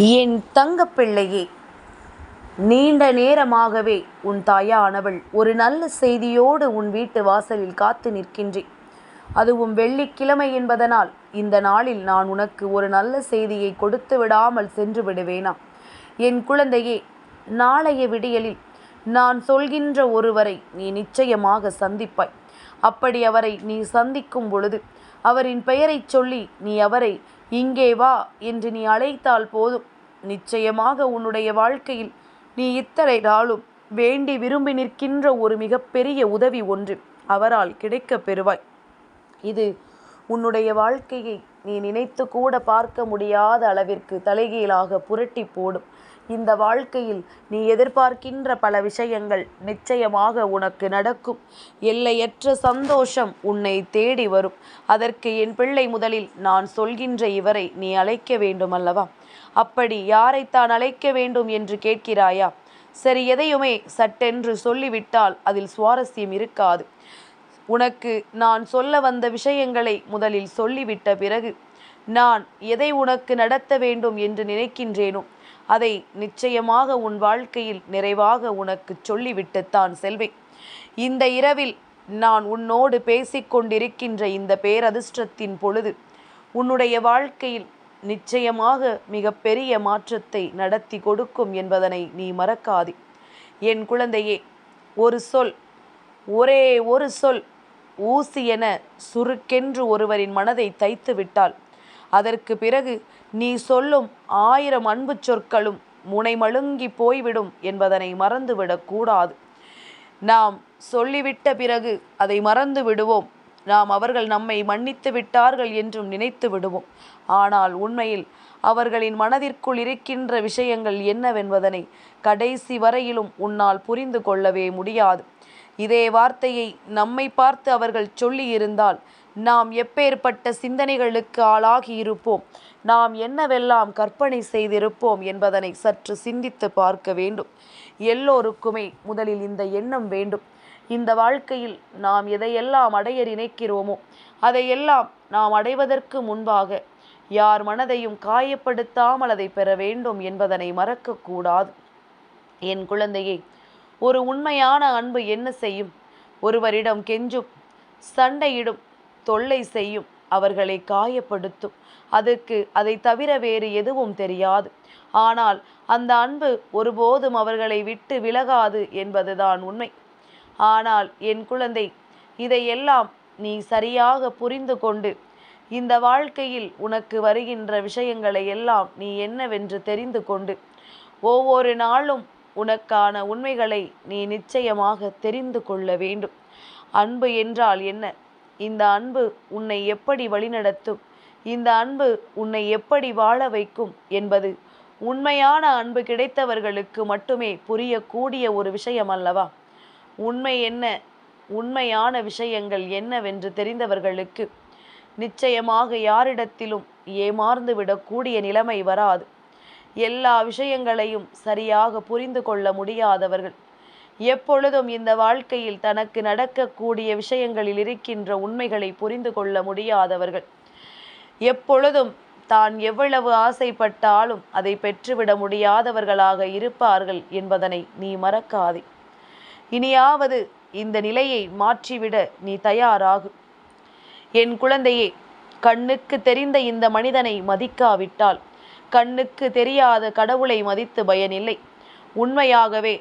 என் தங்கப்பிள்ளையே, நீண்ட நேரமாகவே உன் தாயானவள் ஒரு நல்ல செய்தியோடு உன் வீட்டு வாசலில் காத்து நிற்கின்றேன். அதுவும் வெள்ளிக்கிழமை என்பதனால் இந்த நாளில் நான் உனக்கு ஒரு நல்ல செய்தியை கொடுத்து விடாமல் சென்று விடுவேனா? என் குழந்தையே, நாளைய விடியலில் நான் சொல்கின்ற ஒருவரை நீ நிச்சயமாக சந்திப்பாய். அப்படி அவரை நீ சந்திக்கும் பொழுது அவரின் பெயரை சொல்லி நீ அவரை இங்கே வா என்று நீ அழைத்தால் போதும், நிச்சயமாக உன்னுடைய வாழ்க்கையில் நீ இத்தனை நாளும் வேண்டி விரும்பி நிற்கின்ற ஒரு மிகப்பெரிய உதவி ஒன்று அவரால் கிடைக்கப் பெறுவாய். இது உன்னுடைய வாழ்க்கையை நீ நினைத்து கூட பார்க்க முடியாத அளவிற்கு தலைகீழாக புரட்டி போடும். இந்த வாழ்க்கையில் நீ எதிர்பார்க்கின்ற பல விஷயங்கள் நிச்சயமாக உனக்கு நடக்கும். எல்லையற்ற சந்தோஷம் உன்னை தேடி வரும். அதற்கு என் பிள்ளை, முதலில் நான் சொல்கின்ற இவரை நீ அழைக்க வேண்டும் அல்லவா? அப்படி யாரைத்தான் அழைக்க வேண்டும் என்று கேட்கிறாயா? சரி, எதையுமே சட்டென்று சொல்லிவிட்டால் அதில் சுவாரஸ்யம் இருக்காது. உனக்கு நான் சொல்ல வந்த விஷயங்களை முதலில் சொல்லிவிட்ட பிறகு நான் எதை உனக்கு நடத்த வேண்டும் என்று நினைக்கின்றேனோ அதை நிச்சயமாக உன் வாழ்க்கையில் நிறைவாக உனக்கு சொல்லிவிட்டுத்தான் செல்வேன். இந்த இரவில் நான் உன்னோடு பேசிக்கொண்டிருக்கின்ற இந்த பேரதிர்ஷ்டத்தின் பொழுது உன்னுடைய வாழ்க்கையில் நிச்சயமாக மிக பெரிய மாற்றத்தை நடத்தி கொடுக்கும் என்பதனை நீ மறக்காதே. என் குழந்தையே, ஒரு சொல், ஒரே ஒரு சொல் ஊசி என சுருக்கென்று ஒருவரின் மனதை தைத்து விட்டால் அதற்கு பிறகு நீ சொல்லும் 1000 அன்பு சொற்களும் முனைமழுங்கி போய்விடும் என்பதனை மறந்துவிடக்கூடாது. நாம் சொல்லிவிட்ட பிறகு அதை மறந்து விடுவோம். நாம் அவர்கள் நம்மை மன்னித்து விட்டார்கள் என்றும் நினைத்து விடுவோம். ஆனால் உண்மையில் அவர்களின் மனதிற்குள் இருக்கின்ற விஷயங்கள் என்னவென்பதனை கடைசி வரையிலும் உன்னால் புரிந்து கொள்ளவே முடியாது. இதே வார்த்தையை நம்மை பார்த்து அவர்கள் சொல்லியிருந்தால் நாம் எப்பேற்பட்ட சிந்தனைகளுக்கு ஆளாகி இருப்போம், நாம் என்னவெல்லாம் கற்பனை செய்திருப்போம் என்பதனை சற்று சிந்தித்து பார்க்க வேண்டும். எல்லோருக்குமே முதலில் இந்த எண்ணம் வேண்டும். இந்த வாழ்க்கையில் நாம் எதையெல்லாம் அடைய நினைக்கிறோமோ அதையெல்லாம் நாம் அடைவதற்கு முன்பாக யார் மனதையும் காயப்படுத்தாமல் அதை பெற வேண்டும் என்பதனை மறக்கக்கூடாது. என் குழந்தையே, ஒரு உண்மையான அன்பு என்ன செய்யும்? ஒருவரிடம் கெஞ்சும், சண்டையிடும், தொல்லை செய்யும், அவர்களை காயப்படுத்தும். அதற்கு அதை தவிர வேறு எதுவும் தெரியாது. ஆனால் அந்த அன்பு ஒருபோதும் அவர்களை விட்டு விலகாது என்பதுதான் உண்மை. ஆனால் என் குழந்தை, இதையெல்லாம் நீ சரியாக புரிந்து கொண்டு இந்த வாழ்க்கையில் உனக்கு வருகின்ற விஷயங்களை எல்லாம் நீ என்னவென்று தெரிந்து கொண்டு ஒவ்வொரு நாளும் உனக்கான உண்மைகளை நீ நிச்சயமாக தெரிந்து கொள்ள வேண்டும். அன்பு என்றால் என்ன? இந்த அன்பு உன்னை எப்படி வழிநடத்தும்? இந்த அன்பு உன்னை எப்படி வாழ வைக்கும் என்பது உண்மையான அன்பு கிடைத்தவர்களுக்கு மட்டுமே புரியக்கூடிய ஒரு விஷயம் அல்லவா? உண்மை என்ன, உண்மையான விஷயங்கள் என்னவென்று தெரிந்தவர்களுக்கு நிச்சயமாக யாரிடத்திலும் ஏமாந்து விடக்கூடிய நிலைமை வராது. எல்லா விஷயங்களையும் சரியாக புரிந்து கொள்ள முடியாதவர்கள், எப்பொழுதும் இந்த வாழ்க்கையில் தனக்கு நடக்கக்கூடிய விஷயங்களில் இருக்கின்ற உண்மைகளை புரிந்து கொள்ள முடியாதவர்கள், எப்பொழுதும் தான் எவ்வளவு ஆசைப்பட்டாலும் அதை பெற்றுவிட முடியாதவர்களாக இருப்பார்கள் என்பதனை நீ மறக்காதே. இனியாவது இந்த நிலையை மாற்றிவிட நீ தயாராகு. என் குழந்தையே, கண்ணுக்கு தெரிந்த இந்த மனிதனை மதிக்காவிட்டால் கண்ணுக்கு தெரியாத கடவுளை மதித்து பயனில்லை. உண்மையாகவே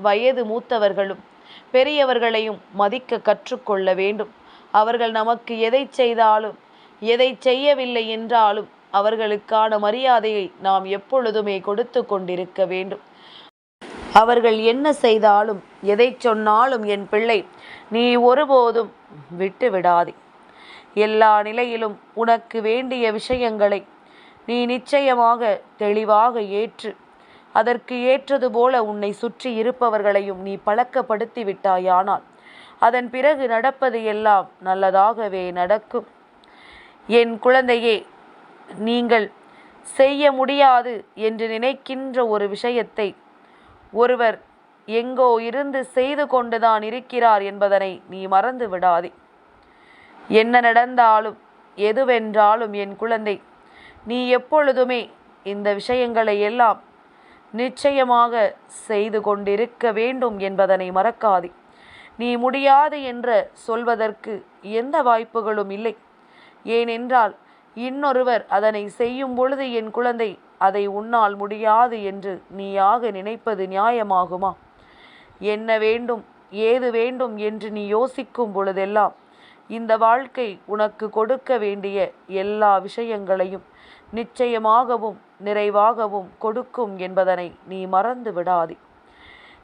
வயது மூத்தவர்களும் பெரியவர்களையும் மதிக்க கற்றுக்கொள்ள வேண்டும். அவர்கள் நமக்கு எதை செய்தாலும் எதை செய்யவில்லை என்றாலும் அவர்களுக்கான மரியாதையை நாம் எப்பொழுதுமே கொடுத்து கொண்டிருக்க வேண்டும். அவர்கள் என்ன செய்தாலும் எதை சொன்னாலும் என் பிள்ளை, நீ ஒருபோதும் விட்டு விடாதே. எல்லா நிலையிலும் உனக்கு வேண்டிய விஷயங்களை நீ நிச்சயமாக தெளிவாக ஏற்று அதற்கு ஏற்றது போல உன்னை சுற்றி இருப்பவர்களையும் நீ பழக்கப்படுத்தி விட்டாயானால் அதன் பிறகு நடப்பது எல்லாம் நல்லதாகவே நடக்கும். என் குழந்தையே, நீங்கள் செய்ய முடியாது என்று நினைக்கின்ற ஒரு விஷயத்தை ஒருவர் எங்கோ இருந்து செய்து கொண்டுதான் இருக்கிறார் என்பதனை நீ மறந்து விடாதே. என்ன நடந்தாலும் எதுவென்றாலும் என் குழந்தை, நீ எப்பொழுதுமே இந்த விஷயங்களை எல்லாம் நிச்சயமாக செய்து கொண்டிருக்க வேண்டும் என்பதனை மறக்காதே. நீ முடியாது என்று சொல்வதற்கு எந்த வாய்ப்புகளும் இல்லை. ஏனென்றால் இன்னொருவர் அதனை செய்யும் பொழுது என் குழந்தை அதை உன்னால் முடியாது என்று நீயாக நினைப்பது நியாயமாகுமா? என்ன வேண்டும் ஏது வேண்டும் என்று நீ யோசிக்கும் பொழுதெல்லாம் இந்த வாழ்க்கை உனக்கு கொடுக்க வேண்டிய எல்லா விஷயங்களையும் நிச்சயமாகவும் நிறைவாகவும் கொடுக்கும் என்பதனை நீ மறந்து விடாதே.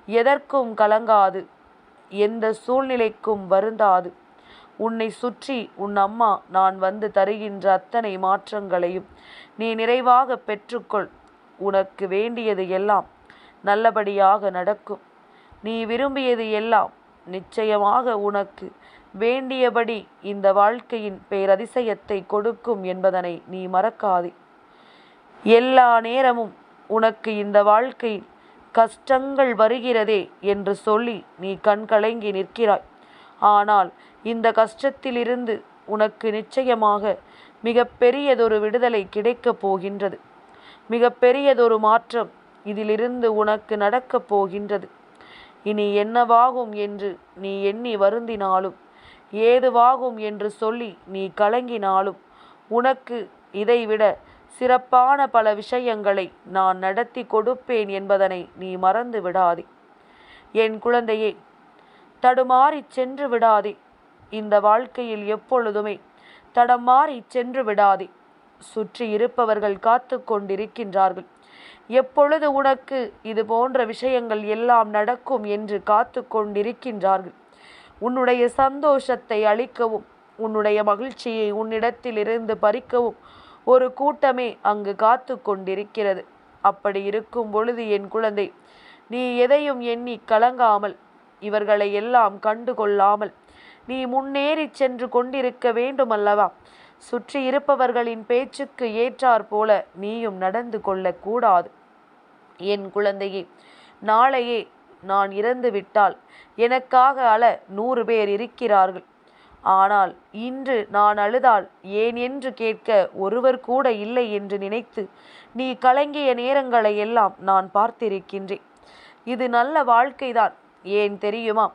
எதற்கும் கலங்காது, எந்த சூழ்நிலைக்கும் வருந்தாது. உன்னை சுற்றி உன் அம்மா நான் வந்து தருகின்ற அத்தனை மாற்றங்களையும் நீ நிறைவாக பெற்றுக்கொள். உனக்கு வேண்டியது எல்லாம் நல்லபடியாக நடக்கும். நீ விரும்பியது எல்லாம் நிச்சயமாக உனக்கு வேண்டியபடி இந்த வாழ்க்கையின் பேரதிசயத்தை கொடுக்கும் என்பதனை நீ மறக்காதே. எல்லா நேரமும் உனக்கு இந்த வாழ்க்கையில் கஷ்டங்கள் வருகிறதே என்று சொல்லி நீ கண்கலங்கி நிற்கிறாய். ஆனால் இந்த கஷ்டத்திலிருந்து உனக்கு நிச்சயமாக மிக பெரியதொரு விடுதலை கிடைக்கப் போகின்றது. மிக பெரியதொரு மாற்றம் இதிலிருந்து உனக்கு நடக்கப் போகின்றது. இனி என்னவாகும் என்று நீ எண்ணி வருந்தினாலும், ஏதுவாகும் என்று சொல்லி நீ கலங்கினாலும், உனக்கு இதைவிட சிறப்பான பல விஷயங்களை நான் நடத்தி கொடுப்பேன் என்பதனை நீ மறந்து விடாதே. என் குழந்தையே, தடுமாறி சென்று விடாதே. இந்த வாழ்க்கையில் எப்பொழுதுமே தடமாறி சென்று விடாதே. சுற்றி இருப்பவர்கள் காத்து கொண்டிருக்கின்றார்கள். எப்பொழுது உனக்கு இது போன்ற விஷயங்கள் எல்லாம் நடக்கும் என்று காத்து கொண்டிருக்கின்றார்கள். உன்னுடைய சந்தோஷத்தை அளிக்கவும், உன்னுடைய மகிழ்ச்சியை உன்னிடத்திலிருந்து பறிக்கவும் ஒரு கூட்டமே அங்கு காத்து கொண்டிருக்கிறது. அப்படி இருக்கும் பொழுது என் குழந்தை, நீ எதையும் எண்ணி கலங்காமல், இவர்களை எல்லாம் கண்டு கொள்ளாமல் நீ முன்னேறி சென்று கொண்டிருக்க வேண்டும் அல்லவா? சுற்றி இருப்பவர்களின் பேச்சுக்கு ஏற்றாற் போல நீயும் நடந்து கொள்ளக்கூடாது. என் குழந்தையே, நாளையே நான் இறந்து விட்டால் எனக்காக அழ 100 பேர் இருக்கிறார்கள். ஆனால் இன்று நான் அழுதால் ஏன் என்று கேட்க ஒருவர் கூட இல்லை என்று நினைத்து நீ கலங்கிய நேரங்களை எல்லாம் நான் பார்த்திருக்கின்றேன். இது நல்ல வாழ்க்கைதான். ஏன் தெரியுமா?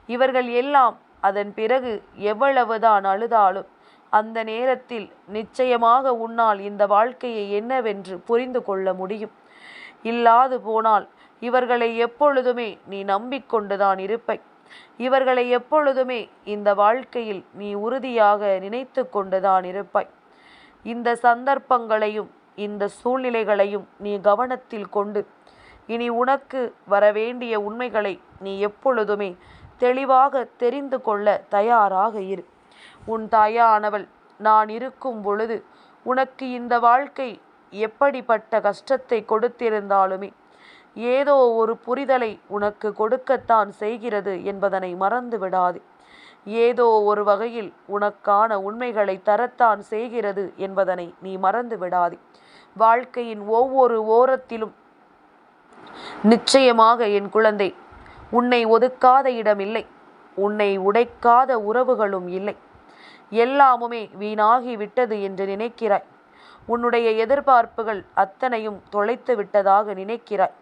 இவர்கள் எல்லாம் அதன் பிறகு எவ்வளவுதான் அழுதாலும் அந்த நேரத்தில் நிச்சயமாக உன்னால் இந்த வாழ்க்கையை என்னவென்று புரிந்து கொள்ள முடியும். இல்லாது போனால் இவர்களை எப்பொழுதுமே நீ நம்பிக்கொண்டுதான் இருப்பாய். இவர்களை எப்பொழுதுமே இந்த வாழ்க்கையில் நீ உறுதியாக நினைத்து கொண்டுதான் இருப்பாய். இந்த சந்தர்ப்பங்களையும் இந்த சூழ்நிலைகளையும் நீ கவனத்தில் கொண்டு இனி உனக்கு வரவேண்டிய உண்மைகளை நீ எப்பொழுதுமே தெளிவாக தெரிந்து கொள்ள தயாராக இரு. உன் தாயானவள் நான் இருக்கும் பொழுது உனக்கு இந்த வாழ்க்கை எப்படிப்பட்ட கஷ்டத்தை கொடுத்திருந்தாலுமே ஏதோ ஒரு புரிதலை உனக்கு கொடுக்கத்தான் செய்கிறது என்பதனை மறந்து விடாது. ஏதோ ஒரு வகையில் உனக்கான உண்மைகளை தரத்தான் செய்கிறது என்பதனை நீ மறந்து விடாது. வாழ்க்கையின் ஒவ்வொரு ஓரத்திலும் நிச்சயமாக என் குழந்தை, உன்னை ஒதுக்காத இடமில்லை, உன்னை உடைக்காத உறவுகளும் இல்லை. எல்லாமுமே வீணாகி விட்டது என்று நினைக்கிறாய். உன்னுடைய எதிர்பார்ப்புகள் அத்தனையும் தொலைத்து விட்டதாக நினைக்கிறாய்.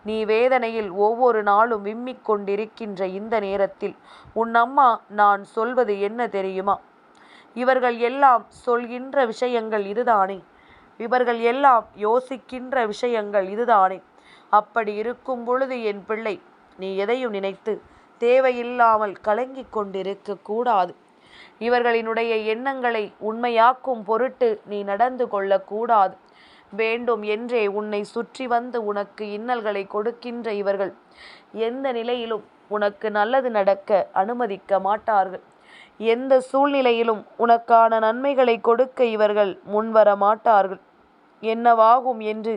நீ வேதனையில் ஒவ்வொரு நாளும் விம்மிக் கொண்டிருக்கின்ற இந்த நேரத்தில் உன் அம்மா நான் சொல்வது என்ன தெரியுமா? இவர்கள் எல்லாம் சொல்கின்ற விஷயங்கள் இதுதானே? இவர்கள் எல்லாம் யோசிக்கின்ற விஷயங்கள் இதுதானே? அப்படி இருக்கும் பொழுது என் பிள்ளை, நீ எதையும் நினைத்து தேவையில்லாமல் கலங்கிக் கொண்டிருக்க கூடாது. இவர்களினுடைய எண்ணங்களை உண்மையாக்கும் பொருட்டு நீ நடந்து கொள்ளக்கூடாது. வேண்டும் என்றே உன்னை சுற்றி வந்து உனக்கு இன்னல்களை கொடுக்கின்ற இவர்கள் எந்த நிலையிலும் உனக்கு நல்லது நடக்க அனுமதிக்க மாட்டார்கள். எந்த சூழ்நிலையிலும் உனக்கான நன்மைகளை கொடுக்க இவர்கள் முன்வர மாட்டார்கள். என்னவாகும் என்று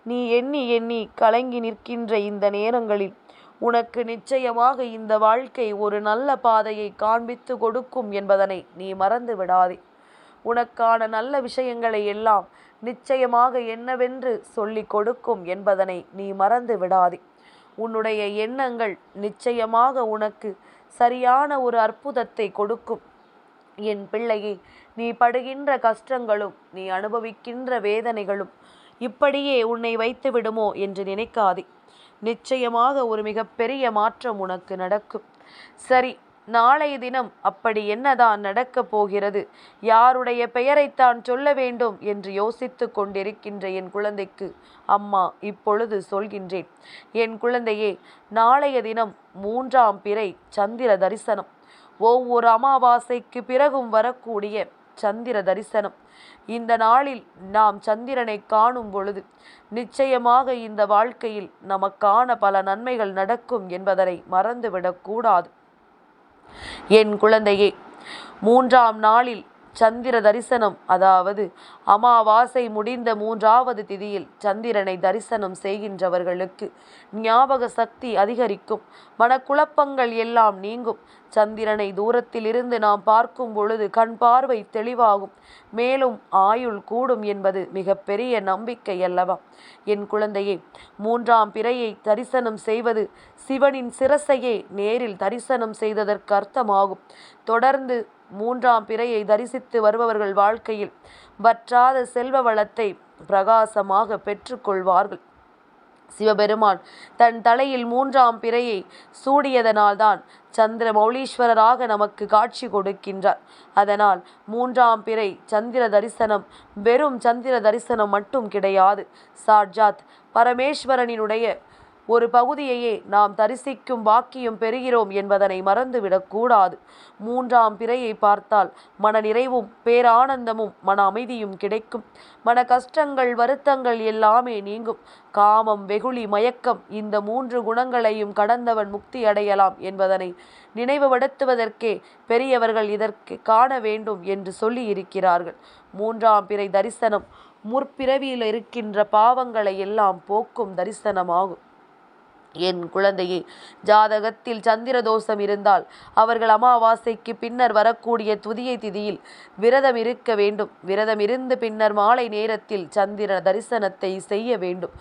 நீ எண்ணி எண்ணி கலங்கி நிற்கின்ற இந்த நேரங்களில் உனக்கு நிச்சயமாக இந்த வாழ்க்கை ஒரு நல்ல பாதையை காண்பித்து கொடுக்கும் என்பதனை நீ மறந்து விடாதே. உனக்கான நல்ல விஷயங்களை எல்லாம் நிச்சயமாக என்னவென்று சொல்லிக் கொடுக்கும் என்பதனை நீ மறந்து விடாதே. உன்னுடைய எண்ணங்கள் நிச்சயமாக உனக்கு சரியான ஒரு அற்புதத்தை கொடுக்கும். என் பிள்ளையே, நீ படுகின்ற கஷ்டங்களும் நீ அனுபவிக்கின்ற வேதனைகளும் இப்படியே உன்னை வைத்து விடுமோ என்று நினைக்காதே. நிச்சயமாக ஒரு மிகப்பெரிய மாற்றம் உனக்கு நடக்கும். சரி, நாளைய தினம் அப்படி என்னதான் நடக்கப் போகிறது, யாருடைய பெயரைத்தான் சொல்ல வேண்டும் என்று யோசித்து கொண்டிருக்கின்ற என் குழந்தைக்கு அம்மா இப்பொழுது சொல்கின்றேன். என் குழந்தையே, நாளைய தினம் 3ஆம் பிறை சந்திர தரிசனம். ஒவ்வொரு அமாவாசைக்கு பிறகும் வரக்கூடிய சந்திர தரிசனம். இந்த நாளில் நாம் சந்திரனை காணும் பொழுது நிச்சயமாக இந்த வாழ்க்கையில் நமக்கான பல நன்மைகள் நடக்கும் என்பதனை மறந்துவிடக்கூடாது. என் குழந்தையே, 3ஆம் நாளில் சந்திர தரிசனம், அதாவது அமாவாசை முடிந்த 3ஆவது திதியில் சந்திரனை தரிசனம் செய்கின்றவர்களுக்கு ஞாபக சக்தி அதிகரிக்கும், மனக்குழப்பங்கள் எல்லாம் நீங்கும். சந்திரனை தூரத்தில் இருந்து நாம் பார்க்கும் பொழுது கண் பார்வை தெளிவாகும், மேலும் ஆயுள் கூடும் என்பது மிகப்பெரிய நம்பிக்கை அல்லவா? என் குழந்தையே, 3ஆம் பிறையை தரிசனம் செய்வது சிவனின் சிரசையே நேரில் தரிசனம் செய்ததற்கு அர்த்தமாகும். தொடர்ந்து 3ஆம் பிறையை தரிசித்து வருபவர்கள் வாழ்க்கையில் வற்றாத செல்வ வளத்தை பிரகாசமாக பெற்றுக்கொள்வார்கள். சிவபெருமான் தன் தலையில் 3ஆம் பிறையை சூடியதனால்தான் சந்திர மௌலீஸ்வரராக நமக்கு காட்சி கொடுக்கின்றார். அதனால் 3ஆம் பிறை சந்திர தரிசனம் வெறும் சந்திர தரிசனம் மட்டும் கிடையாது, சாட்சாத் பரமேஸ்வரனினுடைய ஒரு பகுதியையே நாம் தரிசிக்கும் பாக்கியம் பெறுகிறோம் என்பதனை மறந்துவிடக்கூடாது. 3ஆம் பிறையை பார்த்தால் மன நிறைவும் பேரானந்தமும் மன அமைதியும் கிடைக்கும். மன கஷ்டங்கள் வருத்தங்கள் எல்லாமே நீங்கும். காமம், வெகுளி, மயக்கம், இந்த 3 குணங்களையும் கடந்தவன் முக்தி அடையலாம் என்பதனை நினைவுபடுத்துவதற்கே பெரியவர்கள் இதற்கு காண வேண்டும் என்று சொல்லி இருக்கிறார்கள். 3ஆம் பிறை தரிசனம் முற்பிறவியில் இருக்கின்ற பாவங்களை எல்லாம் போக்கும் தரிசனமாகும். என் குழந்தையே, ஜாதகத்தில் சந்திர தோஷம் இருந்தால் அவர்கள் அமாவாசைக்கு பின்னர் வரக்கூடிய துதியை திதியில் விரதம் இருக்க வேண்டும். விரதம் இருந்து பின்னர் மாலை நேரத்தில் சந்திர தரிசனத்தை செய்ய வேண்டும்.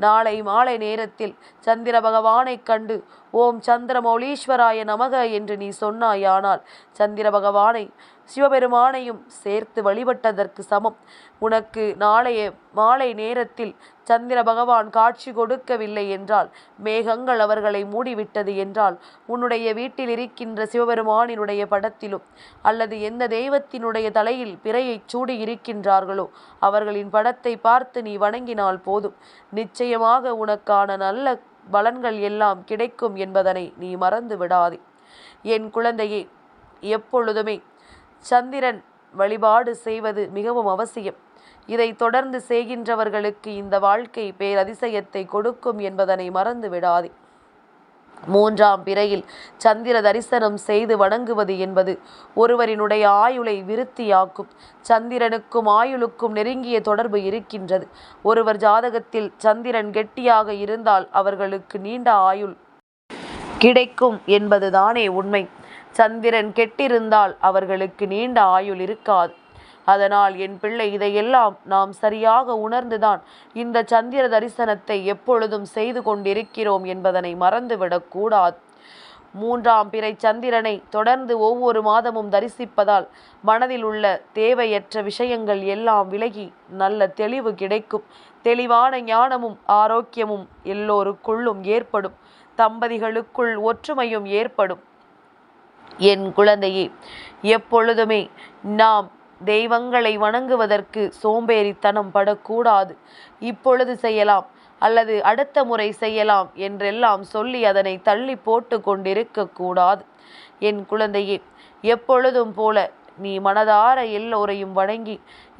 நாளை மாலை நேரத்தில் சந்திர பகவானை கண்டு ஓம் சந்திர மௌலீஸ்வராய நமக என்று நீ சொன்னாயானால் சந்திர பகவானை சிவபெருமானையும் சேர்த்து வழிபட்டதற்கு சமம். உனக்கு நாளைய மாலை நேரத்தில் சந்திர பகவான் காட்சி கொடுக்கவில்லை என்றால், மேகங்கள் அவர்களை மூடிவிட்டது என்றால், உன்னுடைய வீட்டில் இருக்கின்ற சிவபெருமானினுடைய படத்திலும் அல்லது எந்த தெய்வத்தினுடைய தலையில் பிறையை சூடி இருக்கின்றார்களோ அவர்களின் படத்தை பார்த்து நீ வணங்கினால் போதும். நிச்சயமாக உனக்கான நல்ல பலன்கள் எல்லாம் கிடைக்கும் என்பதனை நீ மறந்து விடாதே. என் குழந்தையே, எப்பொழுதுமே சந்திரன் வழிபாடு செய்வது மிகவும் அவசியம். இதை தொடர்ந்து செய்கின்றவர்களுக்கு இந்த வாழ்க்கை பேரதிசயத்தை கொடுக்கும் என்பதனை மறந்து விடாதே. 3ஆம் பிறையில் சந்திர தரிசனம் செய்து வணங்குவது என்பது ஒருவரினுடைய ஆயுளை விருத்தியாக்கும். சந்திரனுக்கும் ஆயுளுக்கும் நெருங்கிய தொடர்பு இருக்கின்றது. ஒருவர் ஜாதகத்தில் சந்திரன் கெட்டியாக இருந்தால் அவர்களுக்கு நீண்ட ஆயுள் கிடைக்கும் என்பதுதானே உண்மை. சந்திரன் கெட்டிருந்தால் அவர்களுக்கு நீண்ட ஆயுள் இருக்காது. அதனால் என் பிள்ளை, இதையெல்லாம் நாம் சரியாக உணர்ந்துதான் இந்த சந்திர தரிசனத்தை எப்பொழுதும் செய்து கொண்டிருக்கிறோம் என்பதனை மறந்துவிடக்கூடாது. 3ஆம் பிறை சந்திரனை தொடர்ந்து ஒவ்வொரு மாதமும் தரிசிப்பதால் மனதில் உள்ள தேவையற்ற விஷயங்கள் எல்லாம் விலகி நல்ல தெளிவு கிடைக்கும். தெளிவான ஞானமும் ஆரோக்கியமும் எல்லோருக்குள்ளும் ஏற்படும். தம்பதிகளுக்குள் ஒற்றுமையும் ஏற்படும். என் குழந்தையே, எப்பொழுதுமே நாம் தெய்வங்களை வணங்குவதற்கு சோம்பேறித்தனம் படக்கூடாது. இப்பொழுது செய்யலாம் அல்லது அடுத்த முறை செய்யலாம் என்றெல்லாம் சொல்லி அதனை தள்ளி போட்டு கொண்டிருக்க கூடாது. என் குழந்தையே, எப்பொழுதும் போல நீ மனதார எல்லோரையும் வணங்கி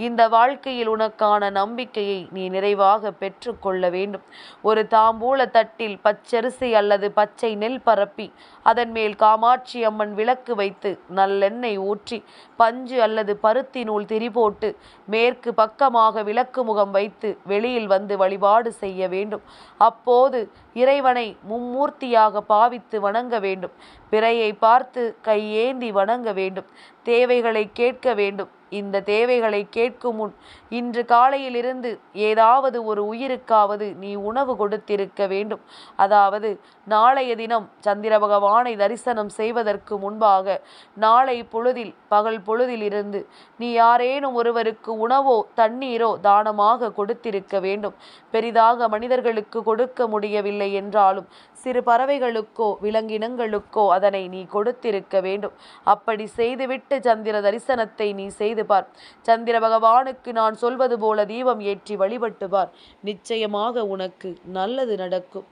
இந்த வாழ்க்கையில் உனக்கான நம்பிக்கையை நீ நிறைவாக பெற்று கொள்ள வேண்டும். ஒரு தாம்பூல தட்டில் பச்சரிசி அல்லது பச்சை நெல் பரப்பி அதன் மேல் காமாட்சி அம்மன் விளக்கு வைத்து நல்லெண்ணெய் ஊற்றி பஞ்சு அல்லது பருத்தி நூல் திரி போட்டு மேற்கு பக்கமாக விளக்கு முகம் வைத்து வெளியில் வந்து வழிபாடு செய்ய வேண்டும். அப்போது இறைவனை மும்மூர்த்தியாக பாவித்து வணங்க வேண்டும். பிறையை பார்த்து கையேந்தி வணங்க வேண்டும். தேவைகளை கேட்க வேண்டும். இந்த தேவைகளை கேட்கும் முன் இன்று காலையிலிருந்து ஏதாவது ஒரு உயிருக்காவது நீ உணவு கொடுத்திருக்க வேண்டும். அதாவது நாளைய தினம் சந்திர பகவானை தரிசனம் செய்வதற்கு முன்பாக நாளை பொழுதில் பகல் பொழுதில் இருந்து நீ யாரேனும் ஒருவருக்கு உணவோ தண்ணீரோ தானமாக கொடுத்திருக்க வேண்டும். பெரிதாக மனிதர்களுக்கு கொடுக்க முடியவில்லை என்றாலும் சிறு பறவைகளுக்கோ விலங்கினங்களுக்கோ அதனை நீ கொடுத்திருக்க வேண்டும். அப்படி செய்துவிட்டு சந்திர தரிசனத்தை நீ செய்து பார். சந்திர பகவானுக்கு நான் சொல்வது போல தீபம் ஏற்றி வழிபட்டு பார். நிச்சயமாக உனக்கு நல்லது நடக்கும்.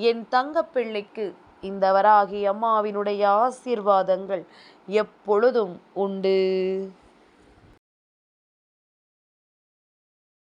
என் தங்கப்பிள்ளைக்கு இந்த வராகி அம்மாவினுடைய ஆசீர்வாதங்கள் எப்பொழுதும் உண்டு.